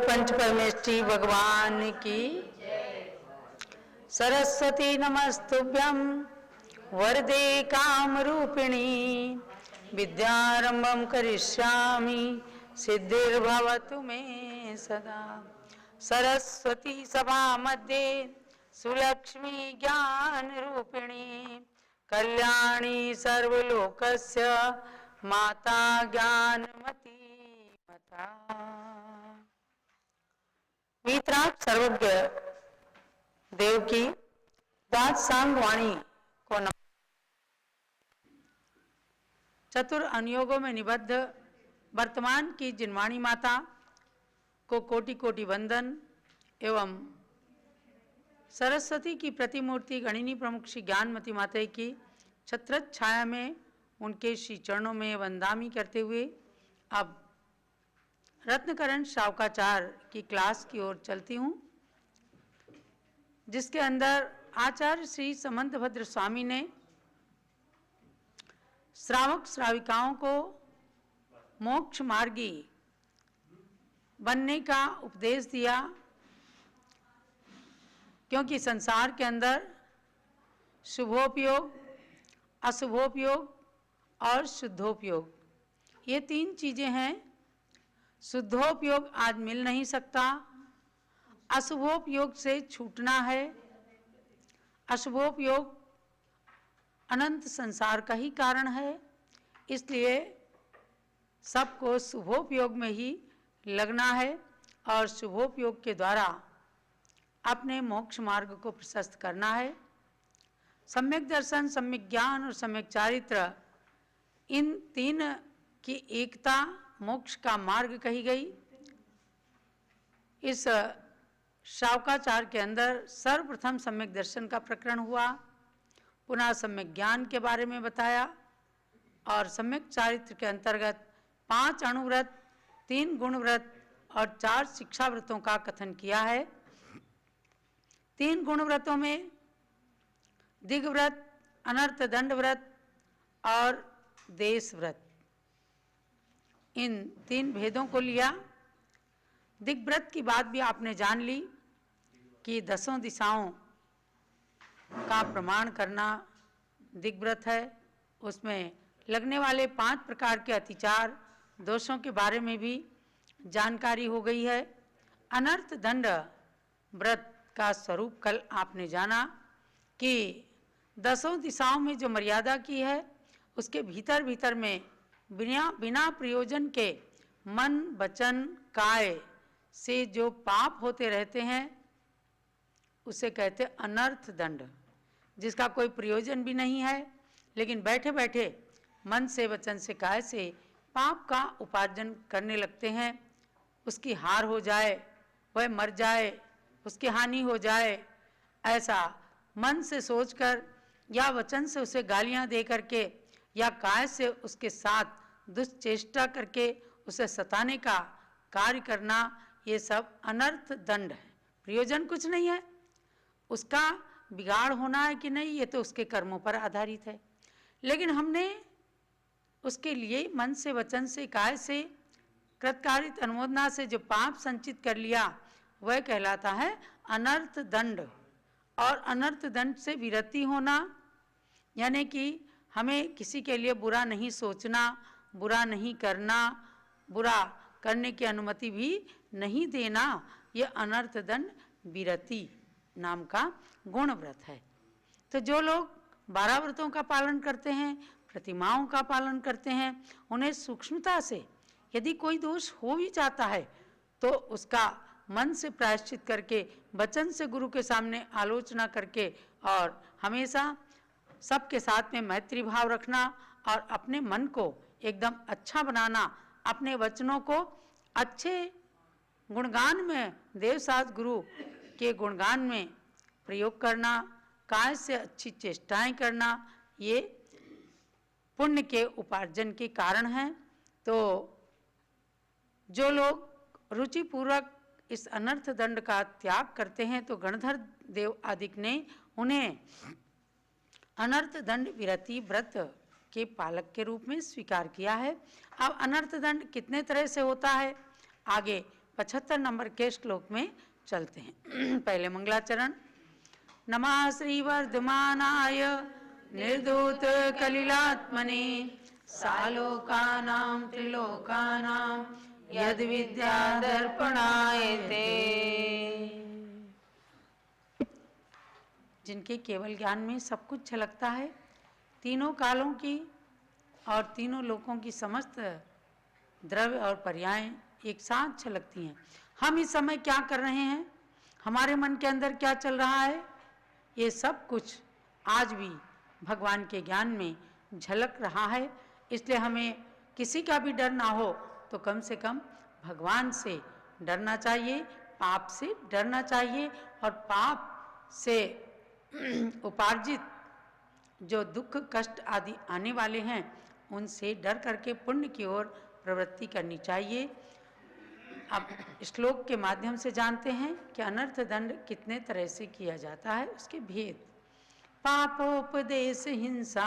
पंच परमेष्ठी भगवान की। सरस्वती नमस्तुभ्यं वरदे कामरूपिणी विद्यारंभं करिष्यामि सिद्धिर्भवतु मे सदा। सरस्वती सभा मध्ये सुलक्ष्मी ज्ञान रूपिणी कल्याणी सर्वलोकस्य माता ज्ञानमती मता। वीतराग सर्वज्ञ देव की दास सांग वाणी को चतुर अनुयोगों में निबद्ध वर्तमान की जिनवाणी माता को कोटि कोटि वंदन एवं सरस्वती की प्रतिमूर्ति गणिनी प्रमुख श्री ज्ञानमती माता की छत्रछ छाया में उनके श्री चरणों में वंदामी करते हुए अब रत्नकरण श्रावकाचार की क्लास की ओर चलती हूँ, जिसके अंदर आचार्य श्री समंतभद्र स्वामी ने श्रावक श्राविकाओं को मोक्ष मार्गी बनने का उपदेश दिया। क्योंकि संसार के अंदर शुभोपयोग, अशुभोपयोग और शुद्धोपयोग, ये तीन चीज़ें हैं। शुद्धोपयोग आज मिल नहीं सकता, अशुभोपयोग से छूटना है, अशुभोपयोग अनंत संसार का ही कारण है। इसलिए सबको शुभोपयोग में ही लगना है और शुभोपयोग के द्वारा अपने मोक्ष मार्ग को प्रशस्त करना है। सम्यक दर्शन, सम्यक ज्ञान और सम्यक चारित्र, इन तीन की एकता मोक्ष का मार्ग कही गई। इस श्रावकाचार के अंदर सर्वप्रथम सम्यक दर्शन का प्रकरण हुआ, पुनः सम्यक ज्ञान के बारे में बताया और सम्यक चारित्र के अंतर्गत 5 अणुव्रत, 3 गुणव्रत और 4 शिक्षा व्रतों का कथन किया है। 3 गुणव्रतों में दिग्व्रत, अनर्थ दंड व्रत और देश व्रत, इन 3 भेदों को लिया। दिग्व्रत की बात भी आपने जान ली कि 10 दिशाओं का प्रमाण करना दिग्व्रत है। उसमें लगने वाले 5 प्रकार के अतिचार दोषों के बारे में भी जानकारी हो गई है। अनर्थ दंड व्रत का स्वरूप कल आपने जाना कि 10 दिशाओं में जो मर्यादा की है, उसके भीतर भीतर में बिना प्रयोजन के मन, वचन, काय से जो पाप होते रहते हैं उसे कहते अनर्थ दंड, जिसका कोई प्रयोजन भी नहीं है, लेकिन बैठे बैठे मन से, वचन से, काय से पाप का उपार्जन करने लगते हैं। उसकी हार हो जाए, वह मर जाए, उसकी हानि हो जाए, ऐसा मन से सोचकर या वचन से उसे गालियां दे करके या काय से उसके साथ दुष्चेष्टा करके उसे सताने का कार्य करना, ये सब अनर्थ दंड है। प्रयोजन कुछ नहीं है, उसका बिगाड़ होना है कि नहीं, ये तो उसके कर्मों पर आधारित है। लेकिन हमने उसके लिए मन से, वचन से, काय से, कृतकारित अनुमोदना से जो पाप संचित कर लिया, वह कहलाता है अनर्थ दंड। और अनर्थ दंड से विरति होना, यानी कि हमें किसी के लिए बुरा नहीं सोचना, बुरा नहीं करना, बुरा करने की अनुमति भी नहीं देना, ये अनर्थ दंड विरति नाम का गुण व्रत है। तो जो लोग 12 व्रतों का पालन करते हैं, प्रतिमाओं का पालन करते हैं, उन्हें सूक्ष्मता से यदि कोई दोष हो भी जाता है तो उसका मन से प्रायश्चित करके, वचन से गुरु के सामने आलोचना करके और हमेशा सबके साथ में मैत्री भाव रखना और अपने मन को एकदम अच्छा बनाना, अपने वचनों को अच्छे गुणगान में, देवसाज गुरु के गुणगान में प्रयोग करना, काय से अच्छी चेष्टाएं करना, ये पुण्य के उपार्जन के कारण हैं। तो जो लोग रुचिपूर्वक इस अनर्थ दंड का त्याग करते हैं, तो गणधर देव आदिक ने उन्हें अनर्थ दंड विरति व्रत के पालक के रूप में स्वीकार किया है। अब अनर्थ दंड कितने तरह से होता है, आगे 75 नंबर के श्लोक में चलते हैं। पहले मंगलाचरण। नमः श्री वर्धमानाय निर्धूत कलिलात्मने सालोकानां त्रिलोकानां यद विद्या दर्पणाय ते। जिनके केवल ज्ञान में सब कुछ झलकता है, तीनों कालों की और तीनों लोकों की समस्त द्रव्य और पर्याय एक साथ झलकती हैं। हम इस समय क्या कर रहे हैं, हमारे मन के अंदर क्या चल रहा है, ये सब कुछ आज भी भगवान के ज्ञान में झलक रहा है। इसलिए हमें किसी का भी डर ना हो तो कम से कम भगवान से डरना चाहिए, पाप से डरना चाहिए, और पाप से उपार्जित जो दुख कष्ट आदि आने वाले हैं उनसे डर करके पुण्य की ओर प्रवृत्ति करनी चाहिए। अब श्लोक के माध्यम से जानते हैं कि अनर्थ दंड कितने तरह से किया जाता है, उसके भेद। पापोपदेश हिंसा,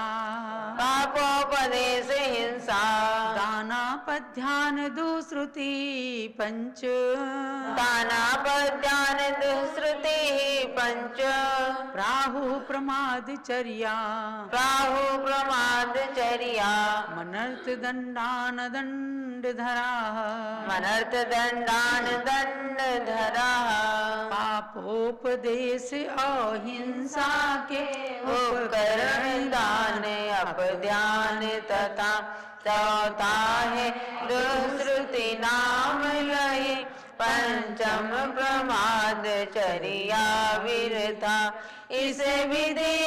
पापोपदेश हिंसा, दानापध्यान दुश्रुति पंच, दानापध्यान दुश्रुति पंच, प्राहु प्रमादचर्या, प्राहु प्रमादचर्या, मनर्थ दंडान दंडधरा, मनर्थ दंडान दंडधरा, पापोपदेश अहिंसा के उपकरण दान अपध्यान तथा चौथा है दुश्रुति नाम लय, पंचम प्रमाद चर्या वीरता, इस विधि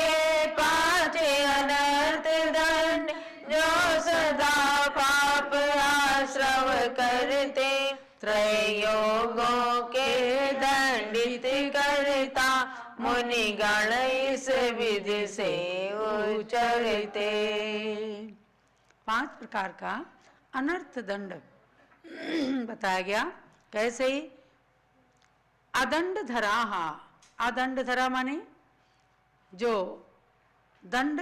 पांच अनर्थ दंड जो सदा पाप आश्रव करते, त्रयोगों के दंडित करता, मुनिगण इस विधि से उचरते। 5 प्रकार का अनर्थ दंड बताया गया। कैसे? अदंड धराहा, अदंड धरा माने जो दंड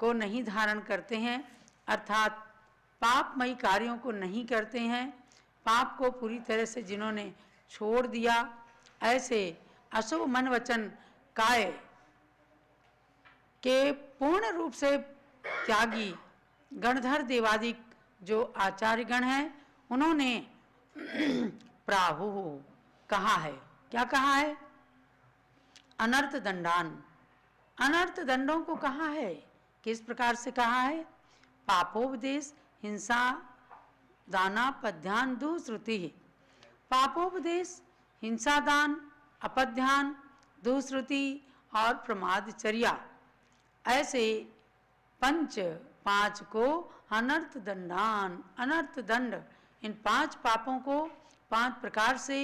को नहीं धारण करते हैं, अर्थात पापमयी कार्यों को नहीं करते हैं, पाप को पूरी तरह से जिन्होंने छोड़ दिया, ऐसे अशुभ मन वचन काय के पूर्ण रूप से त्यागी गणधर देवादिक जो आचार्य गण हैं, उन्होंने प्राहु कहा है। क्या कहा है? अनर्थ दंडान, अनर्थ दंडों को कहा है। किस प्रकार से कहा है? पापोपदेश हिंसा दानापध्यान दुश्रुति, पापोपदेश हिंसा दान अपध्यान दुश्रुति और प्रमादचर्या, ऐसे 5 को अनर्थ दंडान, अनर्थ दंड, इन 5 पापों को 5 प्रकार से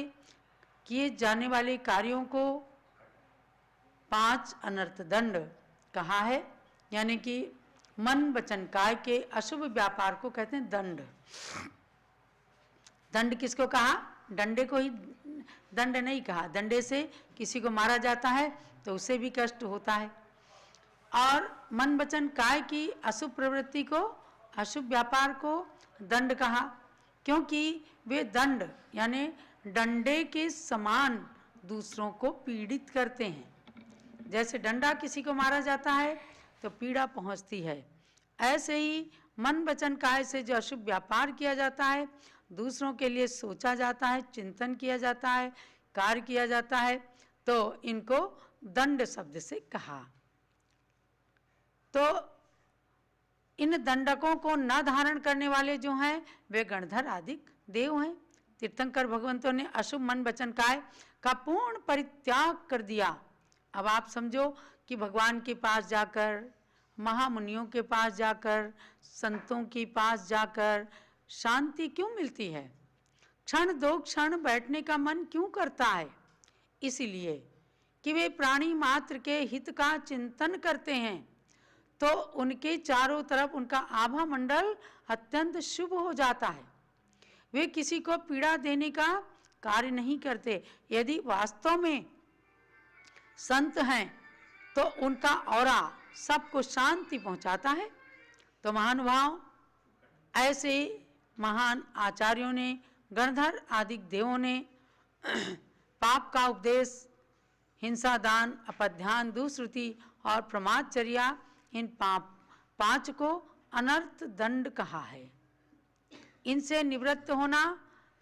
किए जाने वाले कार्यों को 5 अनर्थ दंड कहा है। यानी कि मन वचन काय के अशुभ व्यापार को कहते हैं दंड। दंड किसको कहा? डंडे को ही दंड नहीं कहा। दंडे से किसी को मारा जाता है तो उससे भी कष्ट होता है। और मन वचन काय की अशुभ प्रवृत्ति को, अशुभ व्यापार को दंड कहा, क्योंकि वे दंड यानी डंडे के समान दूसरों को पीड़ित करते हैं। जैसे डंडा किसी को मारा जाता है तो पीड़ा पहुंचती है, ऐसे ही मन वचन काय से जो अशुभ व्यापार किया जाता है, दूसरों के लिए सोचा जाता है, चिंतन किया जाता है, कार्य किया जाता है, तो इनको दंड शब्द से कहा। तो इन दंडकों को न धारण करने वाले जो हैं वे गणधर आदि देव हैं। तीर्थंकर भगवंतों ने अशुभ मन वचन काय का पूर्ण परित्याग कर दिया। अब आप समझो कि भगवान के पास जाकर, महामुनियों के पास जाकर, संतों के पास जाकर शांति क्यों मिलती है? क्षण दो क्षण बैठने का मन क्यों करता है? इसीलिए कि वे प्राणी मात्र के हित का चिंतन करते हैं, तो उनके चारों तरफ उनका आभा मंडल अत्यंत शुभ हो जाता है। वे किसी को पीड़ा देने का कार्य नहीं करते। यदि वास्तव में संत हैं तो उनका औरा सबको शांति पहुंचाता है। तो महानुभाव, ऐसे महान आचार्यों ने, गणधर आदि देवों ने पाप का उपदेश, हिंसा, दान, अपध्यान, दुष्श्रुति और प्रमादचर्या, इन पांच को अनर्थ दंड कहा है। इनसे निवृत्त होना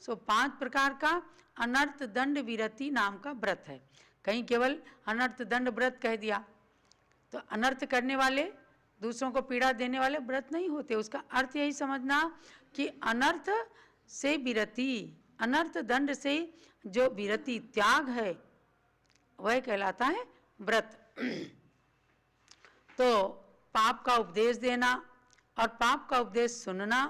सो 5 प्रकार का अनर्थ दंड विरति नाम का व्रत है। कहीं केवल अनर्थ दंड व्रत कह दिया, तो अनर्थ करने वाले, दूसरों को पीड़ा देने वाले व्रत नहीं होते। उसका अर्थ यही समझना कि अनर्थ से विरति, अनर्थ दंड से जो विरति, त्याग है, वह कहलाता है व्रत। तो पाप का उपदेश देना और पाप का उपदेश सुनना,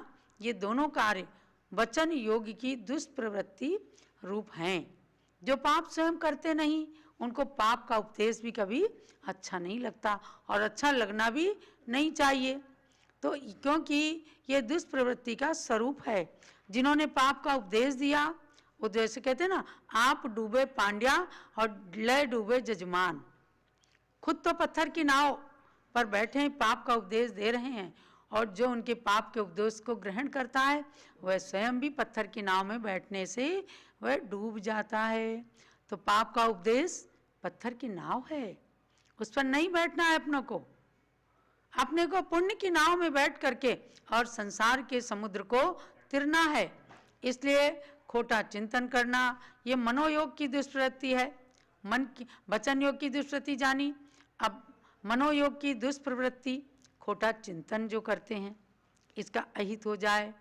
ये दोनों कार्य वचन योग की दुष्प्रवृत्ति रूप हैं। जो पाप स्वयं करते नहीं, उनको पाप का उपदेश भी कभी अच्छा नहीं लगता और अच्छा लगना भी नहीं चाहिए। तो क्योंकि ये दुष्प्रवृत्ति का स्वरूप है। जिन्होंने पाप का उपदेश दिया, वो जैसे कहते हैं ना, आप डूबे पांड्या और लय डूबे जजमान। खुद तो पत्थर की नाव पर बैठे हैं, पाप का उपदेश दे रहे हैं, और जो उनके पाप के उपदेश को ग्रहण करता है, वह स्वयं भी पत्थर की नाव में बैठने से वह डूब जाता है। तो पाप का उपदेश पत्थर की नाव है, उस पर नहीं बैठना है। अपने को पुण्य की नाव में बैठ करके और संसार के समुद्र को तिरना है। इसलिए खोटा चिंतन करना, ये मनोयोग की दुष्प्रवृत्ति है। मन की, वचन योग की दुष्प्रवृत्ति जानी, अब मनोयोग की दुष्प्रवृत्ति, खोटा चिंतन जो करते हैं, इसका अहित हो जाए।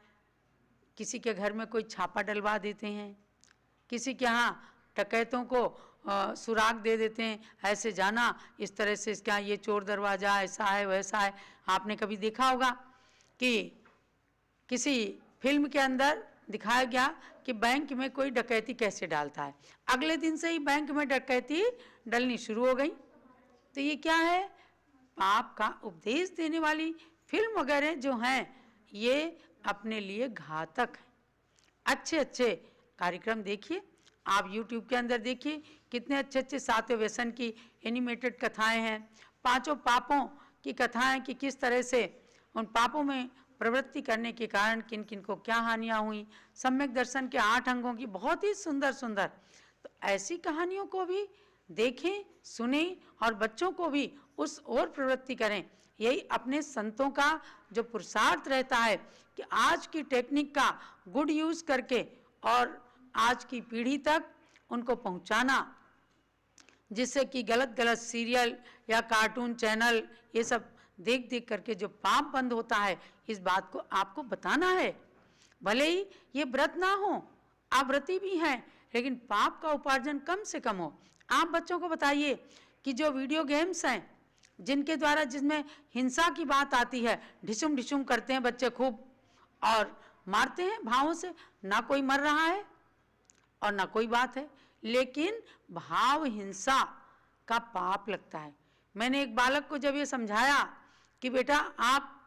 किसी के घर में कोई छापा डलवा देते हैं, किसी के यहाँ डकैतों को सुराग दे देते हैं, ऐसे जाना, इस तरह से इसका ये चोर दरवाज़ा ऐसा है वैसा है। आपने कभी देखा होगा कि किसी फिल्म के अंदर दिखाया गया कि बैंक में कोई डकैती कैसे डालता है, अगले दिन से ही बैंक में डकैती डलनी शुरू हो गई। तो ये क्या है? पाप का उपदेश देने वाली फिल्म वगैरह जो हैं, ये अपने लिए घातक है। अच्छे अच्छे कार्यक्रम देखिए, आप YouTube के अंदर देखिए, कितने अच्छे अच्छे सातवें व्यसन की एनिमेटेड कथाएं हैं, 5 पापों की कथाएं कि किस तरह से उन पापों में प्रवृत्ति करने के कारण किन किन को क्या हानियां हुई, सम्यक दर्शन के 8 अंगों की बहुत ही सुंदर सुंदर। तो ऐसी कहानियों को भी देखें, सुने और बच्चों को भी उस ओर प्रवृत्ति करें। यही अपने संतों का जो पुरुषार्थ रहता है कि आज की टेक्निक का गुड यूज करके और आज की पीढ़ी तक उनको पहुंचाना, जिससे कि गलत गलत सीरियल या कार्टून चैनल ये सब देख देख करके जो पाप बंद होता है, इस बात को आपको बताना है। भले ही ये व्रत ना हो, आप व्रती भी हैं, लेकिन पाप का उपार्जन कम से कम हो। आप बच्चों को बताइए कि जो वीडियो गेम्स हैं, जिनके द्वारा, जिसमें हिंसा की बात आती है, ढिसुम ढिसुम करते हैं बच्चे खूब और मारते हैं भावों से, ना कोई मर रहा है और ना कोई बात है, लेकिन भाव हिंसा का पाप लगता है। मैंने एक बालक को जब ये समझाया कि बेटा आप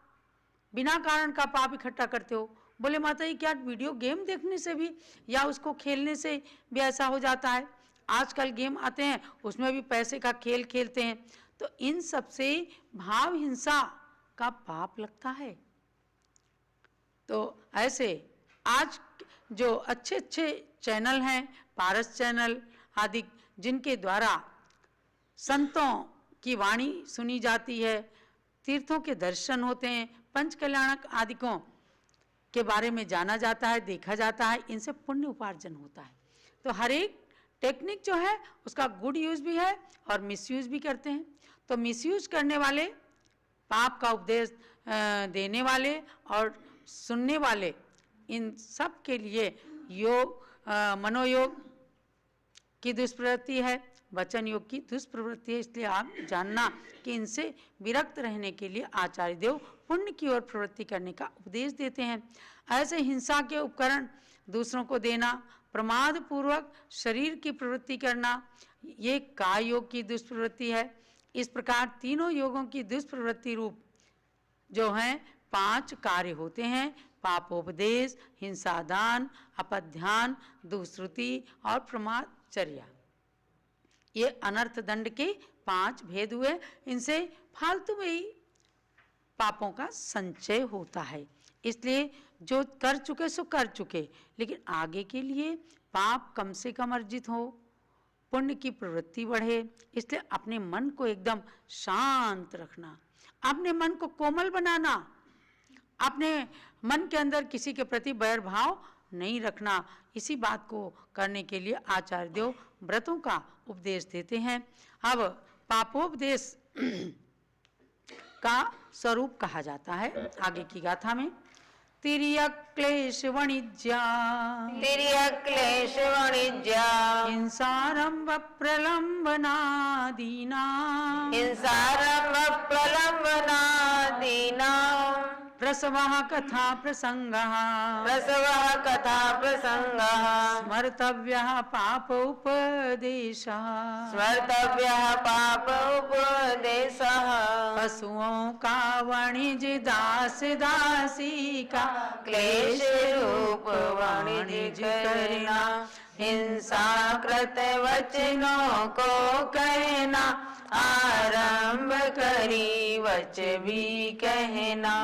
बिना कारण का पाप इकट्ठा करते हो, बोले माता जी क्या वीडियो गेम देखने से भी या उसको खेलने से भी ऐसा हो जाता है? आजकल गेम आते हैं, उसमें भी पैसे का खेल खेलते हैं, तो इन सब से भाव हिंसा का पाप लगता है। तो ऐसे आज जो अच्छे अच्छे चैनल हैं, पारस चैनल आदि, जिनके द्वारा संतों की वाणी सुनी जाती है, तीर्थों के दर्शन होते हैं, पंच कल्याणक आदिकों के बारे में जाना जाता है, देखा जाता है, इनसे पुण्य उपार्जन होता है। तो हर एक टेक्निक जो है उसका गुड यूज भी है और मिसयूज भी करते हैं। तो मिसयूज करने वाले, पाप का उपदेश देने वाले और सुनने वाले, इन सब के लिए योग, मनोयोग की दुष्प्रवृत्ति है, वचन योग की दुष्प्रवृत्ति है। इसलिए आप जानना कि इनसे विरक्त रहने के लिए आचार्य देव पुण्य की ओर प्रवृत्ति करने का उपदेश देते हैं। ऐसे हिंसा के उपकरण दूसरों को देना, प्रमाद पूर्वक शरीर की प्रवृत्ति करना, ये काय योग की दुष्प्रवृत्ति है। इस प्रकार तीनों योगों की दुष्प्रवृत्ति रूप जो हैं 5 कार्य होते हैं: पापोपदेश, हिंसादान, अपध्यान, दुष्श्रुति और प्रमादचर्या। ये अनर्थ दंड के 5 भेद हुए। इनसे फालतू में ही पापों का संचय होता है। इसलिए जो कर चुके सो कर चुके, लेकिन आगे के लिए पाप कम से कम अर्जित हो, पुण्य की प्रवृत्ति बढ़े, इसलिए अपने मन को एकदम शांत रखना, अपने मन को कोमल बनाना, अपने मन के अंदर किसी के प्रति बैर भाव नहीं रखना। इसी बात को करने के लिए आचार्य देव व्रतों का उपदेश देते हैं। अब पापोपदेश का स्वरूप कहा जाता है आगे की गाथा में। तिर्यक क्लेश वाणिज्या, तिर्यक क्लेश वाणिज्या, हिंसारंभ प्रलंबनादीना, हिंसारंभ प्रलंबनादीना, प्रसवः कथा प्रसंगः, प्रसवः कथा प्रसंगः, स्मर्तव्यः पापोपदेशः, स्मर्तव्यः पाप उपदेशः, पशुओं का वाणिज्य दास दासी का क्लेश रूप वाणिज्य करना, हिंसा कृत वचनों को कहना, आरंभ करी वच भी कहना,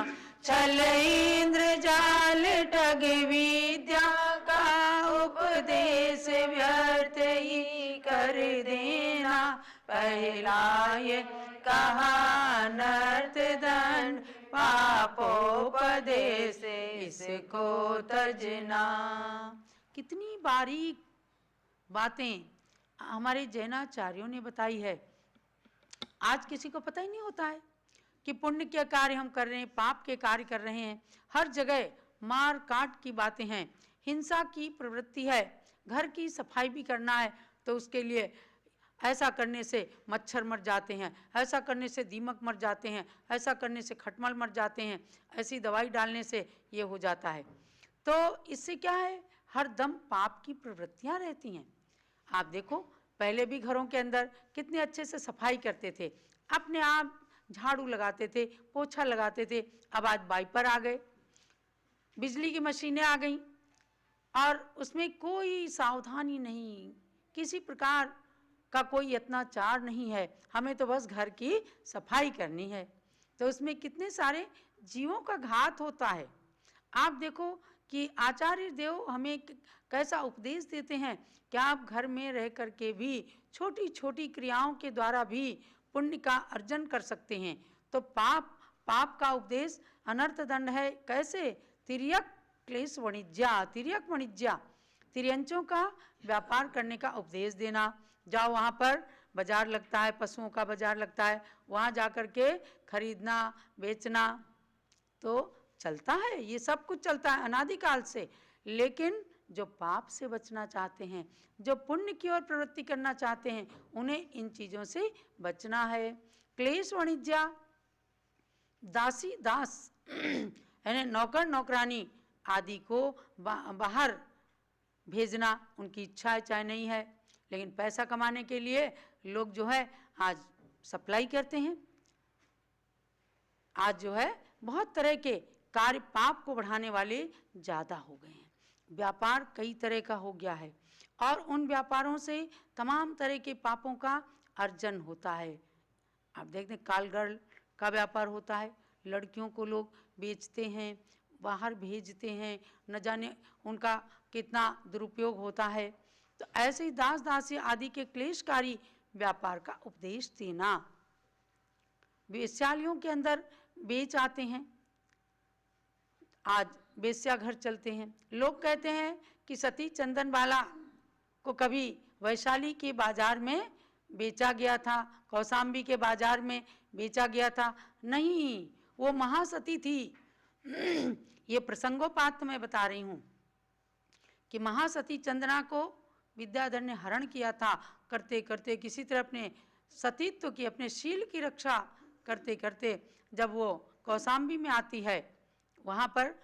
छल इंद्र जाल ठग विद्या का उपदेश व्यर्थ ही कर देना, पहला ये कहा नर्त दंड पापोपदेश इसको तजना। कितनी बारीक बातें हमारे जैनाचार्यों ने बताई है। आज किसी को पता ही नहीं होता है कि पुण्य के कार्य हम कर रहे हैं, पाप के कार्य कर रहे हैं। हर जगह मार काट की बातें हैं, हिंसा की प्रवृत्ति है। घर की सफाई भी करना है तो उसके लिए ऐसा करने से मच्छर मर जाते हैं, ऐसा करने से दीमक मर जाते हैं, ऐसा करने से खटमल मर जाते हैं, ऐसी दवाई डालने से ये हो जाता है। तो इससे क्या है, हर दम पाप की प्रवृत्तियां रहती हैं। आप देखो पहले भी घरों के अंदर कितने अच्छे से सफाई करते थे, अपने आप झाड़ू लगाते थे, पोछा लगाते थे। अब आज वाइपर आ गए, बिजली की मशीनें आ गई और उसमें कोई सावधानी नहीं, किसी प्रकार का कोई अत्याचार नहीं है। हमें तो बस घर की सफाई करनी है, तो उसमें कितने सारे जीवों का घात होता है। आप देखो कि आचार्य देव हमें कैसा उपदेश देते हैं कि आप घर में रह करके भी छोटी छोटी क्रियाओं के द्वारा भी पुण्य का अर्जन कर सकते हैं। तो पाप का उपदेश अनर्थ दंड है। कैसे? तिर्यक क्लेश वाणिज्या, तिर्यक वाणिज्या, तिर्यंचों का व्यापार करने का उपदेश देना। जाओ वहाँ पर बाजार लगता है, पशुओं का बाजार लगता है, वहाँ जा कर के खरीदना बेचना तो चलता है, ये सब कुछ चलता है अनादिकाल से। लेकिन जो पाप से बचना चाहते हैं, जो पुण्य की ओर प्रवृत्ति करना चाहते हैं, उन्हें इन चीज़ों से बचना है। क्लेश वाणिज्या, दासी दास यानी नौकर नौकरानी आदि को बाहर भेजना उनकी इच्छा है चाहे नहीं है, लेकिन पैसा कमाने के लिए लोग जो है आज सप्लाई करते हैं। आज जो है बहुत तरह के कार्य पाप को बढ़ाने वाले ज़्यादा हो गए हैं। व्यापार कई तरह का हो गया है और उन व्यापारों से तमाम तरह के पापों का अर्जन होता है। आप देखते हैं कालगर्ल का व्यापार होता है, लड़कियों को लोग बेचते हैं, बाहर भेजते हैं, न जाने उनका कितना दुरुपयोग होता है। तो ऐसे ही दास दासी आदि के क्लेशकारी व्यापार का उपदेश देना। वेश्यालयों के अंदर बेच आते हैं, आज वेश्या घर चलते हैं। लोग कहते हैं कि सती चंदनबाला को कभी वैशाली के बाजार में बेचा गया था, कौशाम्बी के बाजार में बेचा गया था। नहीं, वो महासती थी। ये प्रसंगोपात मैं बता रही हूँ कि महासती चंदना को विद्याधर ने हरण किया था। करते करते किसी तरह अपने सतीत्व की, अपने शील की रक्षा करते करते जब वो कौशाम्बी में आती है, वहाँ पर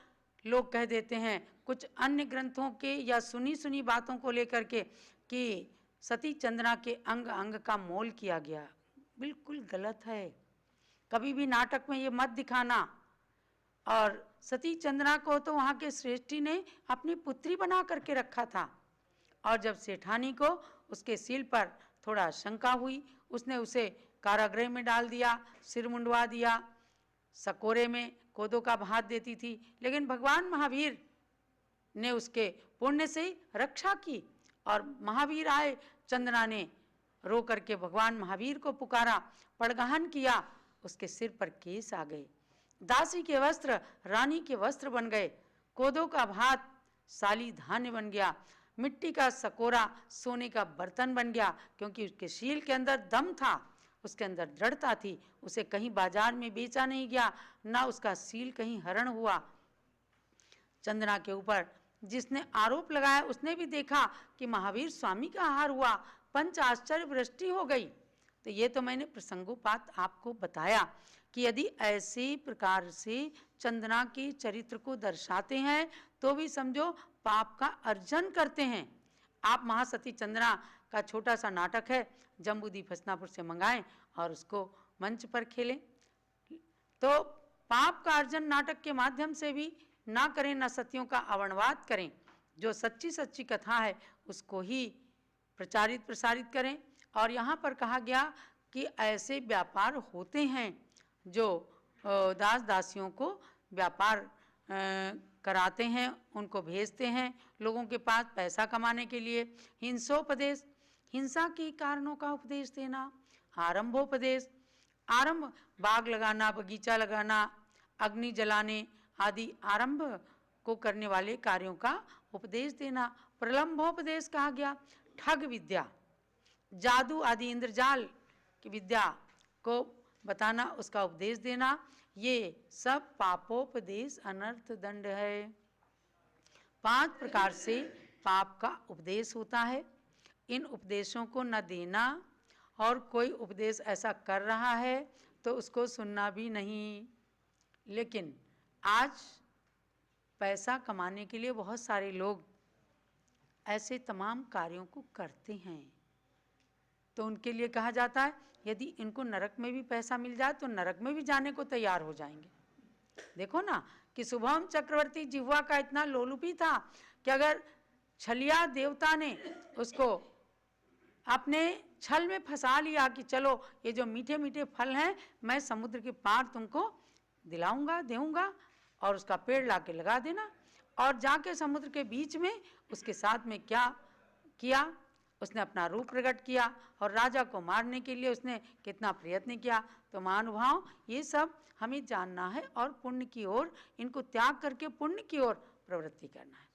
लोग कह देते हैं कुछ अन्य ग्रंथों के या सुनी सुनी बातों को लेकर के कि सती चंदना के अंग अंग का मोल किया गया। बिल्कुल गलत है, कभी भी नाटक में ये मत दिखाना। और सती चंदना को तो वहाँ के श्रेष्ठी ने अपनी पुत्री बना करके रखा था, और जब सेठानी को उसके सील पर थोड़ा शंका हुई, उसने उसे कारागृह में डाल दिया, सिर मुंडवा दिया, सकोरे में कोदो का भात देती थी, लेकिन भगवान महावीर ने उसके पुण्य से ही रक्षा की। और महावीर आए, चंदना ने रो करके भगवान महावीर को पुकारा, पड़गहन किया, उसके सिर पर केस आ गए। दासी के वस्त्र रानी के वस्त्र बन गए, कोदो का भात साली धान्य बन गया, मिट्टी का सकोरा सोने का बर्तन बन गया, क्योंकि उसके शील के अंदर दम था, उसके अंदर दृढ़ता थी। उसे कहीं बाजार में बेचा नहीं गया, ना उसका सील कहीं हरण हुआ। चंदना के ऊपर जिसने आरोप लगाया उसने भी देखा कि महावीर स्वामी का आहार हुआ, पंच आश्चर्य वृष्टि हो गई। तो ये तो मैंने प्रसंगोपात आपको बताया कि यदि ऐसे प्रकार से चंदना के चरित्र को दर्शाते हैं तो भी समझो पाप का अर्जन करते हैं। आप महासती चंदना का छोटा सा नाटक है, जम्बूदीप हसनापुर से मंगाएं और उसको मंच पर खेलें। तो पाप का अर्जन नाटक के माध्यम से भी ना करें, ना सतियों का अवर्णवाद करें। जो सच्ची सच्ची कथा है उसको ही प्रचारित प्रसारित करें। और यहाँ पर कहा गया कि ऐसे व्यापार होते हैं जो दास दासियों को व्यापार कराते हैं, उनको भेजते हैं लोगों के पास पैसा कमाने के लिए। हिंसोपदेश, हिंसा के कारणों का उपदेश देना। आरंभोपदेश, आरंभ बाग लगाना, बगीचा लगाना, अग्नि जलाने आदि आरंभ को करने वाले कार्यों का उपदेश देना। प्रलंबोपदेश कहा गया, ठग विद्या, जादू आदि इंद्रजाल की विद्या को बताना, उसका उपदेश देना। ये सब पापोपदेश अनर्थ दंड है। 5 प्रकार से पाप का उपदेश होता है। इन उपदेशों को न देना, और कोई उपदेश ऐसा कर रहा है तो उसको सुनना भी नहीं। लेकिन आज पैसा कमाने के लिए बहुत सारे लोग ऐसे तमाम कार्यों को करते हैं, तो उनके लिए कहा जाता है यदि इनको नरक में भी पैसा मिल जाए तो नरक में भी जाने को तैयार हो जाएंगे। देखो ना कि शुभम चक्रवर्ती जिह्वा का इतना लोलुपी था कि अगर छलिया देवता ने उसको अपने छल में फंसा लिया कि चलो ये जो मीठे मीठे फल हैं मैं समुद्र के पार तुमको दिलाऊंगा, देऊंगा, और उसका पेड़ लाके लगा देना, और जाके समुद्र के बीच में उसके साथ में क्या किया, उसने अपना रूप प्रकट किया और राजा को मारने के लिए उसने कितना प्रयत्न किया। तो महानुभाव, ये सब हमें जानना है और पुण्य की ओर, इनको त्याग करके पुण्य की ओर प्रवृत्ति करना है।